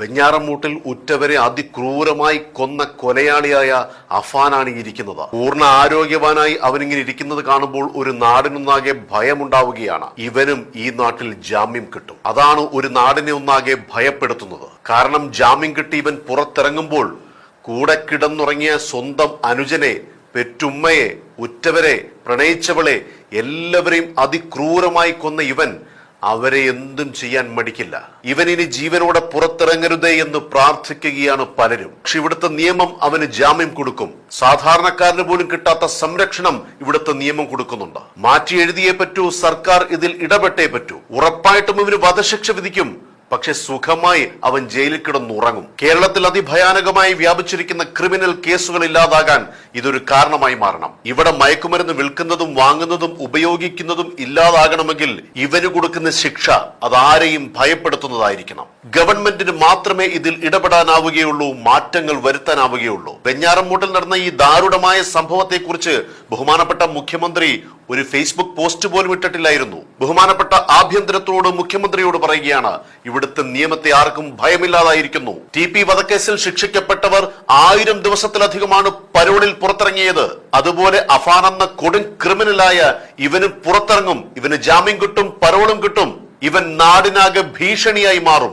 വെഞ്ഞാറമൂട്ടിൽ ഉറ്റവരെ അതിക്രൂരമായി കൊന്ന കൊലയാളിയായ അഫാനാണ് ഇരിക്കുന്നത്. പൂർണ്ണ ആരോഗ്യവാനായി അവനിങ്ങനെ ഇരിക്കുന്നത് കാണുമ്പോൾ ഒരു നാടിനൊന്നാകെ ഭയമുണ്ടാവുകയാണ്. ഇവനും ഈ നാട്ടിൽ ജാമ്യം കിട്ടും. അതാണ് ഒരു നാടിനെ ഒന്നാകെ ഭയപ്പെടുത്തുന്നത്. കാരണം ജാമ്യം കിട്ടി ഇവൻ പുറത്തിറങ്ങുമ്പോൾ കൂടെ കിടന്നുറങ്ങിയ സ്വന്തം അനുജനെ, പെറ്റുമ്മയെ, ഉറ്റവരെ, പ്രണയിച്ചവളെ എല്ലാവരെയും അതിക്രൂരമായി കൊന്ന ഇവൻ അവരെ എന്തും ചെയ്യാൻ മടിക്കില്ല. ഇവൻ ഇനി ജീവനോടെ പുറത്തിറങ്ങരുതേ എന്ന് പ്രാർത്ഥിക്കുകയാണ് പലരും. പക്ഷെ ഇവിടുത്തെ നിയമം അവന് ജാമ്യം കൊടുക്കും. സാധാരണക്കാരന് പോലും കിട്ടാത്ത സംരക്ഷണം ഇവിടുത്തെ നിയമം കൊടുക്കുന്നുണ്ട്. മാറ്റി എഴുതിയേ പറ്റൂ, സർക്കാർ ഇതിൽ ഇടപെട്ടേ പറ്റൂ. ഉറപ്പായിട്ടും ഇവന് വധശിക്ഷ വിധിക്കും. പക്ഷെ സുഖമായി അവൻ ജയിലിൽ കിടന്നുറങ്ങും. കേരളത്തിൽ അതിഭയാനകമായി വ്യാപിച്ചിരിക്കുന്ന ക്രിമിനൽ കേസുകൾ ഇല്ലാതാകാൻ ഇതൊരു കാരണമായി മാറണം. ഇവിടെ മയക്കുമരുന്ന് വിൽക്കുന്നതും വാങ്ങുന്നതും ഉപയോഗിക്കുന്നതും ഇല്ലാതാകണമെങ്കിൽ ഇവന് കൊടുക്കുന്ന ശിക്ഷ അതാരെയും ഭയപ്പെടുത്തുന്നതായിരിക്കണം. ഗവൺമെന്റിന് മാത്രമേ ഇതിൽ ഇടപെടാനാവുകയുള്ളൂ, മാറ്റങ്ങൾ വരുത്താനാവുകയുള്ളൂ. വെഞ്ഞാറമൂട്ടിൽ നടന്ന ഈ ദാരുണമായ സംഭവത്തെക്കുറിച്ച് ബഹുമാനപ്പെട്ട മുഖ്യമന്ത്രി ഒരു ഫേസ്ബുക്ക് പോസ്റ്റ് പോലും ഇട്ടിട്ടില്ലായിരുന്നു. ബഹുമാനപ്പെട്ട ആഭ്യന്തരത്തോട് മുഖ്യമന്ത്രിയോട് പറയുകയാണ്, ഇവിടുത്തെ നിയമത്തെ ആർക്കും ഭയമില്ലാതായിരിക്കുന്നു. TP വധക്കേസിൽ ശിക്ഷിക്കപ്പെട്ടവർ 1000 ദിവസത്തിലധികമാണ് പരോളിൽ പുറത്തിറങ്ങിയത്. അതുപോലെ അഫാൻ എന്ന കൊടും ക്രിമിനലായ ഇവന് പുറത്തിറങ്ങും. ഇവന് ജാമ്യം കിട്ടും, പരോളും കിട്ടും. ഇവൻ നാടിനാകെ ഭീഷണിയായി മാറും.